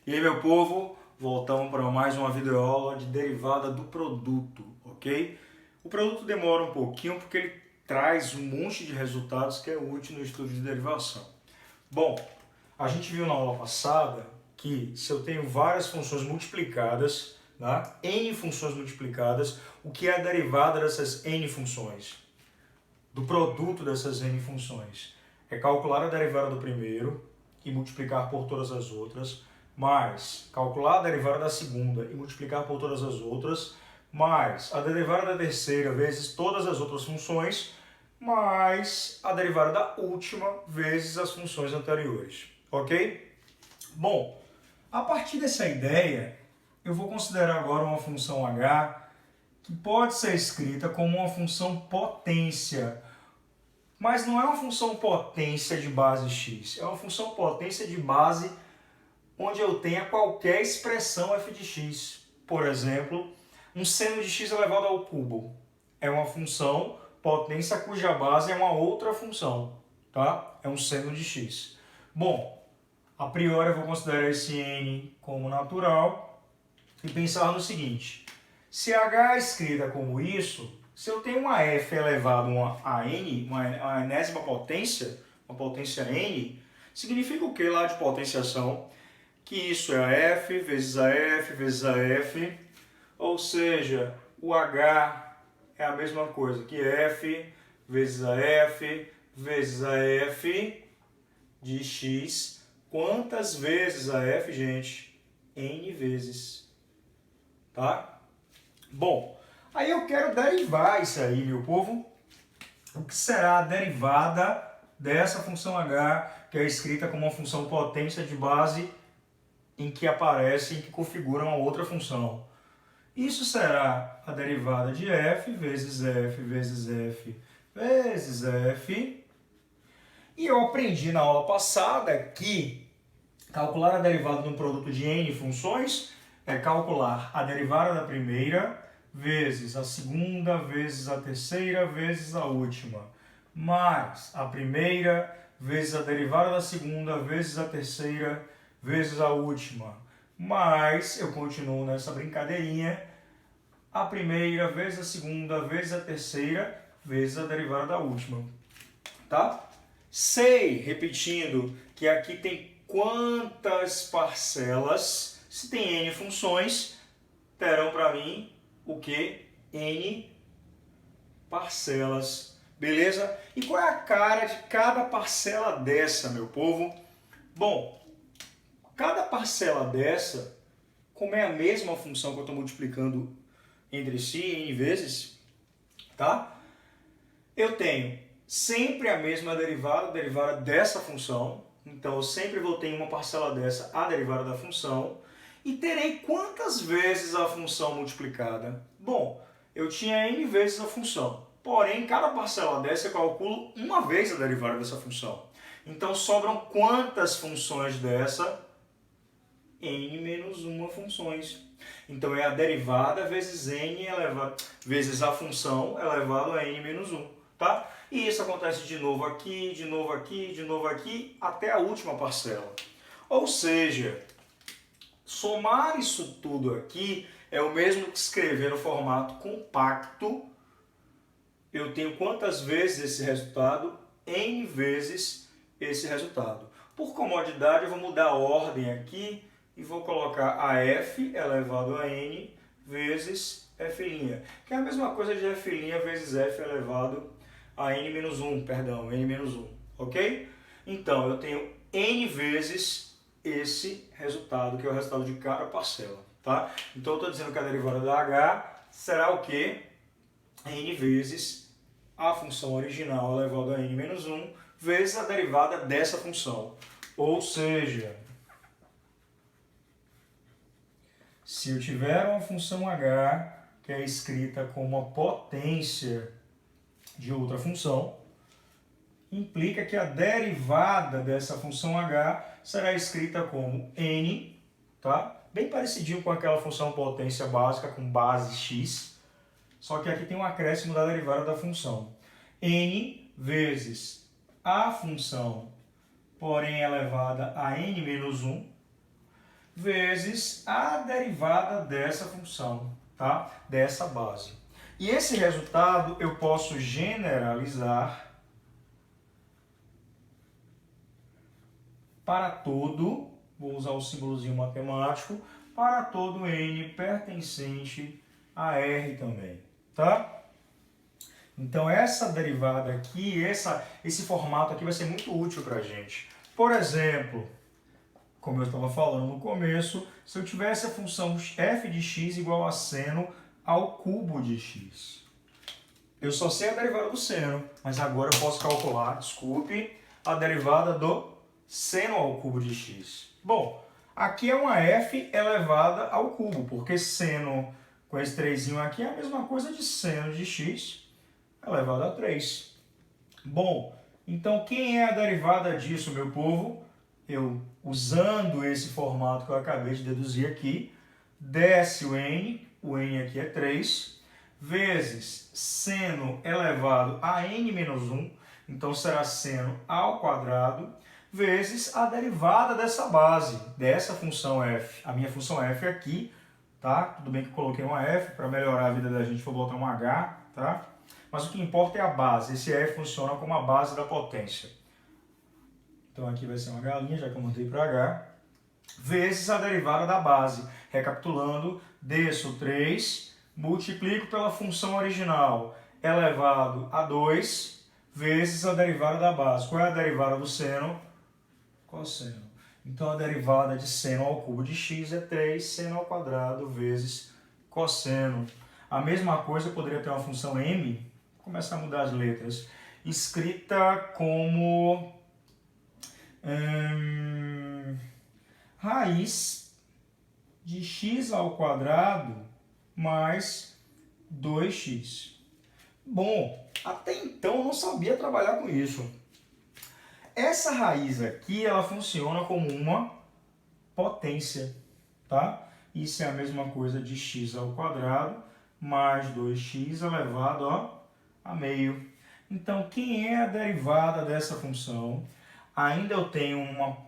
E aí, meu povo, voltamos para mais uma videoaula de derivada do produto, ok? O produto demora um pouquinho porque ele traz um monte de resultados que é útil no estudo de derivação. Bom, a gente viu na aula passada que se eu tenho várias funções multiplicadas, né, n funções multiplicadas, o que é a derivada dessas n funções? Do produto dessas n funções. É calcular a derivada do primeiro e multiplicar por todas as outras, mais calcular a derivada da segunda e multiplicar por todas as outras, mais a derivada da terceira vezes todas as outras funções, mais a derivada da última vezes as funções anteriores. Ok? Bom, a partir dessa ideia, eu vou considerar agora uma função h que pode ser escrita como uma função potência. Mas não é uma função potência de base x, é uma função potência de base onde eu tenha qualquer expressão f de x. Por exemplo, um seno de x elevado ao cubo. É uma função potência cuja base é uma outra função, tá? É um seno de x. Bom, a priori eu vou considerar esse n como natural e pensar no seguinte. Se h é escrita como isso, se eu tenho uma f elevado a n, uma enésima potência, uma potência n, significa o que lá de potenciação? Que isso é a f vezes a f vezes a f, ou seja, o h é a mesma coisa que f vezes a f vezes a f de x. Quantas vezes a f, gente? N vezes. Tá? Bom, aí eu quero derivar isso aí, meu povo. O que será a derivada dessa função h, que é escrita como uma função potência de base em que aparece, em que configura uma outra função? Isso será a derivada de f vezes f vezes f vezes f. E eu aprendi na aula passada que calcular a derivada de um produto de n funções é calcular a derivada da primeira vezes a segunda vezes a terceira vezes a última, mais a primeira vezes a derivada da segunda vezes a terceira vezes a última, mais, eu continuo nessa brincadeirinha, a primeira vezes a segunda vezes a terceira vezes a derivada da última. Tá? Sei, repetindo, que aqui tem quantas parcelas, se tem n funções, terão para mim o que? N parcelas. Beleza? E qual é a cara de cada parcela dessa, meu povo? Bom, cada parcela dessa, como é a mesma função que eu estou multiplicando entre si, n vezes, tá? Eu tenho sempre a mesma derivada, a derivada dessa função. Então, eu sempre vou ter uma parcela dessa, a derivada da função. E terei quantas vezes a função multiplicada? Bom, eu tinha n vezes a função. Porém, cada parcela dessa eu calculo uma vez a derivada dessa função. Então, sobram quantas funções dessa? N menos 1 funções. Então, é a derivada vezes n elevado, vezes a função elevado a n menos 1. Tá? E isso acontece de novo aqui, de novo aqui, de novo aqui, até a última parcela. Ou seja, somar isso tudo aqui é o mesmo que escrever no formato compacto. Eu tenho quantas vezes esse resultado? N vezes esse resultado. Por comodidade, eu vou mudar a ordem aqui e vou colocar a f elevado a n vezes f', que é a mesma coisa de f' vezes f elevado a n-1, perdão, n-1, ok? Então, eu tenho n vezes esse resultado, que é o resultado de cada parcela, tá? Então, eu estou dizendo que a derivada da h será o quê? N vezes a função original elevado a n-1 vezes a derivada dessa função. Ou seja, se eu tiver uma função h que é escrita como uma potência de outra função, implica que a derivada dessa função h será escrita como n, tá? Bem parecidinho com aquela função potência básica com base x, só que aqui tem um acréscimo da derivada da função. N vezes a função, porém elevada a n menos 1, vezes a derivada dessa função, tá? Dessa base. E esse resultado eu posso generalizar para todo, vou usar o símbolozinho matemático, para todo n pertencente a R também, tá? Então essa derivada aqui, esse formato aqui vai ser muito útil para a gente. Por exemplo, como eu estava falando no começo, se eu tivesse a função f de x igual a seno ao cubo de x. Eu só sei a derivada do seno, mas agora eu posso calcular, desculpe, a derivada do seno ao cubo de x. Bom, aqui é uma f elevada ao cubo, porque seno com esse 3 aqui é a mesma coisa de seno de x elevado a 3. Bom, então quem é a derivada disso, meu povo? Eu, usando esse formato que eu acabei de deduzir aqui, desce o n aqui é 3, vezes seno elevado a n menos 1, então será seno ao quadrado, vezes a derivada dessa base, dessa função f. A minha função f aqui, tá? Tudo bem que eu coloquei uma f, para melhorar a vida da gente vou botar um h, tá? Mas o que importa é a base. Esse f funciona como a base da potência. Então aqui vai ser uma galinha, já que eu mudei para h, vezes a derivada da base. Recapitulando, desço 3, multiplico pela função original elevado a 2, vezes a derivada da base. Qual é a derivada do seno? Cosseno. Então a derivada de seno ao cubo de x é 3 seno ao quadrado vezes cosseno. A mesma coisa eu poderia ter uma função m, vou começar a mudar as letras, escrita como raiz de x ao quadrado mais 2x. Bom, até então eu não sabia trabalhar com isso. Essa raiz aqui, ela funciona como uma potência, tá? Isso é a mesma coisa de x ao quadrado mais 2x elevado a meio. Então, quem é a derivada dessa função? Ainda eu tenho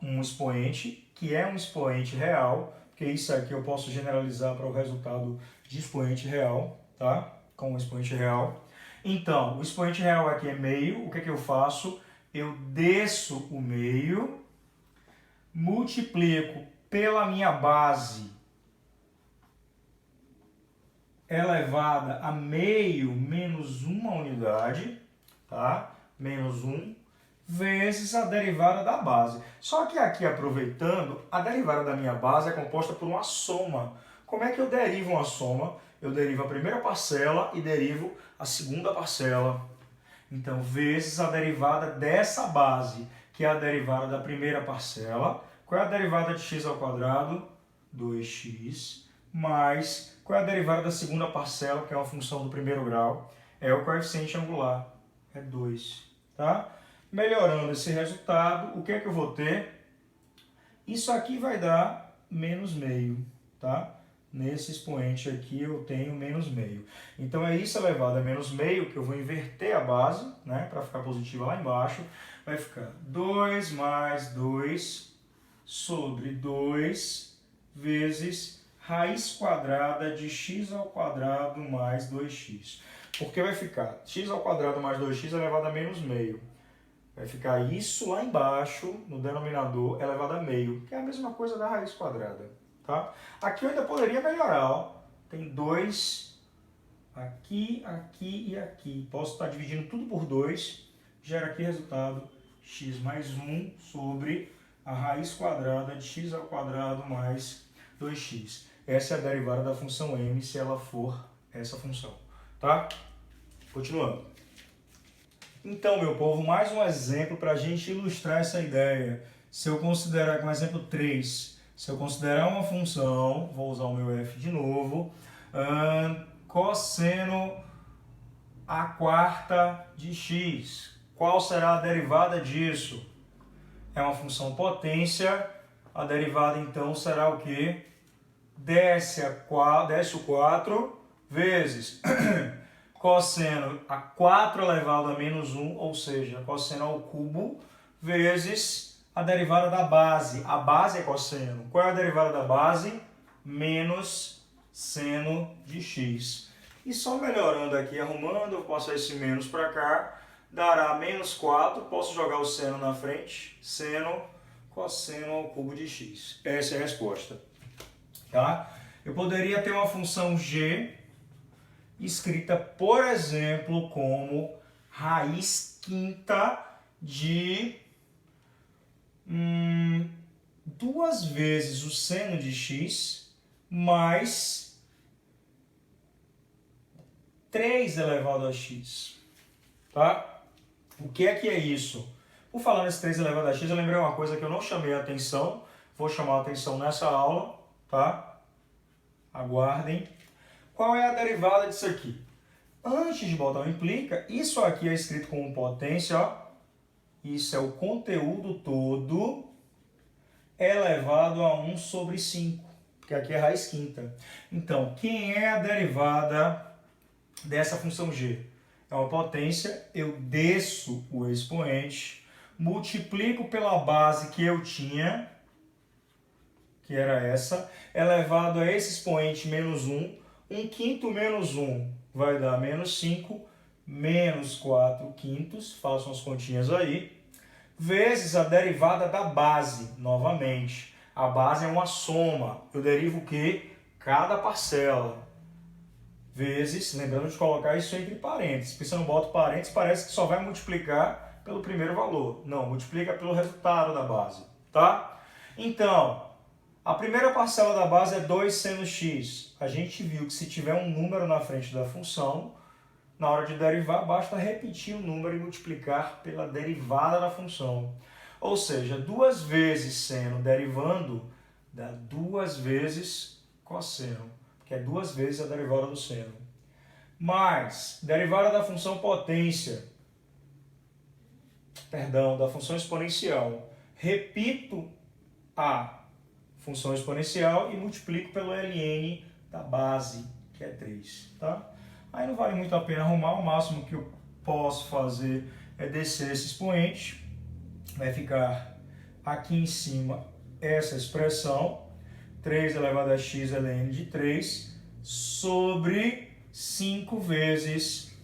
um expoente, que é um expoente real, porque isso aqui eu posso generalizar para o resultado de expoente real, tá? Com o expoente real. Então, o expoente real aqui é meio, o que eu faço? Eu desço o meio, multiplico pela minha base elevada a meio menos uma unidade, tá? Menos 1, vezes a derivada da base. Só que aqui, aproveitando, a derivada da minha base é composta por uma soma. Como é que eu derivo uma soma? Eu derivo a primeira parcela e derivo a segunda parcela. Então, vezes a derivada dessa base, que é a derivada da primeira parcela. Qual é a derivada de x ao quadrado? 2x. Mais, qual é a derivada da segunda parcela, que é uma função do primeiro grau? É o coeficiente angular, é 2. Tá? Melhorando esse resultado, o que é que eu vou ter? Isso aqui vai dar menos meio, tá? Nesse expoente aqui eu tenho menos meio. Então é isso elevado a menos meio, que eu vou inverter a base, né, para ficar positiva lá embaixo. Vai ficar 2 mais 2 sobre 2 vezes raiz quadrada de x ao quadrado mais 2x. Porque vai ficar x ao quadrado mais 2x elevado a menos meio. Vai ficar isso lá embaixo, no denominador, elevado a meio, que é a mesma coisa da raiz quadrada. Tá? Aqui eu ainda poderia melhorar, ó. Tem 2 aqui, aqui e aqui. Posso estar dividindo tudo por 2, gera aqui resultado x mais 1 sobre a raiz quadrada de x ao quadrado mais 2x. Essa é a derivada da função m, se ela for essa função. Tá? Continuando. Então, meu povo, mais um exemplo para a gente ilustrar essa ideia. Se eu considerar, como exemplo 3, se eu considerar uma função, vou usar o meu f de novo, cosseno a quarta de x. Qual será a derivada disso? É uma função potência, a derivada então será o quê? Desce o 4 vezes cosseno a 4 elevado a menos 1, ou seja, cosseno ao cubo, vezes a derivada da base. A base é cosseno. Qual é a derivada da base? Menos seno de x. E só melhorando aqui, arrumando, eu passo esse menos para cá, dará menos 4, posso jogar o seno na frente, seno cosseno ao cubo de x. Essa é a resposta. Tá? Eu poderia ter uma função g escrita, por exemplo, como raiz quinta de 2 vezes o seno de x mais 3 elevado a x. Tá? O que é isso? Por falar nesse 3 elevado a x, eu lembrei uma coisa que eu não chamei a atenção. Vou chamar a atenção nessa aula, tá? Aguardem. Qual é a derivada disso aqui? Antes de botar o implica, isso aqui é escrito como potência, ó. Isso é o conteúdo todo elevado a 1 sobre 5, porque aqui é raiz quinta. Então, quem é a derivada dessa função g? É uma potência, eu desço o expoente, multiplico pela base que eu tinha, que era essa, elevado a esse expoente menos 1, 1 quinto menos 1 vai dar menos 5, menos 4 quintos, façam as continhas aí, vezes a derivada da base, novamente. A base é uma soma, eu derivo o quê? Cada parcela. Vezes, lembrando de colocar isso entre parênteses, porque se eu não boto parênteses, parece que só vai multiplicar pelo primeiro valor. Não, multiplica pelo resultado da base, tá? Então, a primeira parcela da base é 2 seno x. A gente viu que se tiver um número na frente da função, na hora de derivar, basta repetir o número e multiplicar pela derivada da função. Ou seja, 2 vezes seno derivando dá 2 vezes cosseno, que é 2 vezes a derivada do seno. Mais derivada da função potência, da função exponencial. Repito a função exponencial e multiplico pelo ln da base, que é 3. Tá? Aí não vale muito a pena arrumar, o máximo que eu posso fazer é descer esse expoente. Vai ficar aqui em cima essa expressão, 3 elevado a x ln de 3, sobre 5 vezes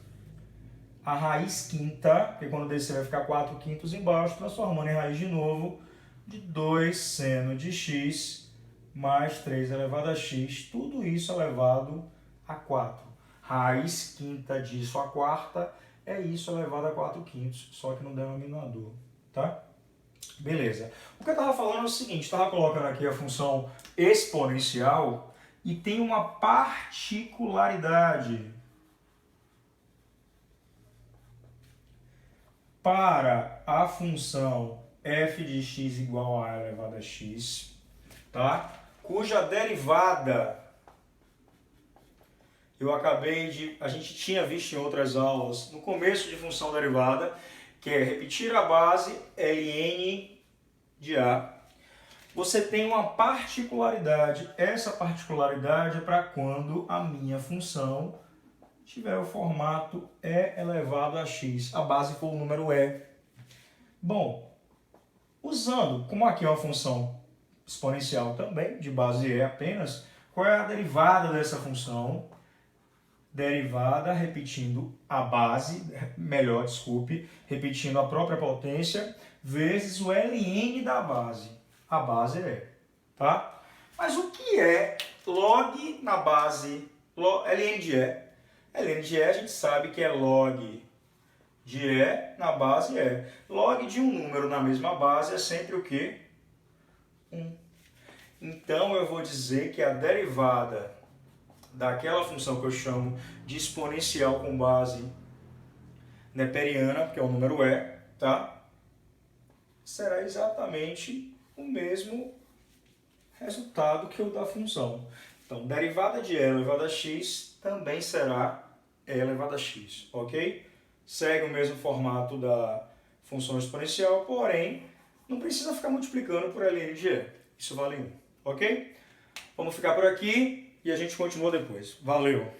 a raiz quinta, porque quando descer vai ficar 4 quintos embaixo, transformando em raiz de novo, de 2 seno de x mais 3 elevado a x, tudo isso elevado a 4. Raiz quinta disso a quarta é isso elevado a 4 quintos, só que no denominador, tá? Beleza. O que eu estava falando é o seguinte, estava colocando aqui a função exponencial e tem uma particularidade. Para a função f de x igual a elevado a x, tá? Cuja derivada a gente tinha visto em outras aulas, no começo de função derivada, que é repetir a base ln de a. Você tem uma particularidade, essa particularidade é para quando a minha função tiver o formato e elevado a x, a base for o número e. Bom, usando, como aqui é uma função exponencial também, de base e apenas, qual é a derivada dessa função? Derivada repetindo a base, repetindo a própria potência, vezes o ln da base. A base é, tá? Mas o que é log na base, ln de e? Ln de e a gente sabe que é log de e na base é. Log de um número na mesma base é sempre o quê? 1. Então eu vou dizer que a derivada daquela função que eu chamo de exponencial com base neperiana, que é o número e, tá? Será exatamente o mesmo resultado que o da função. Então, derivada de e elevado a x também será e elevado a x, ok? Segue o mesmo formato da função exponencial, porém, não precisa ficar multiplicando por ln de e. Isso vale 1, ok? Vamos ficar por aqui e a gente continua depois. Valeu!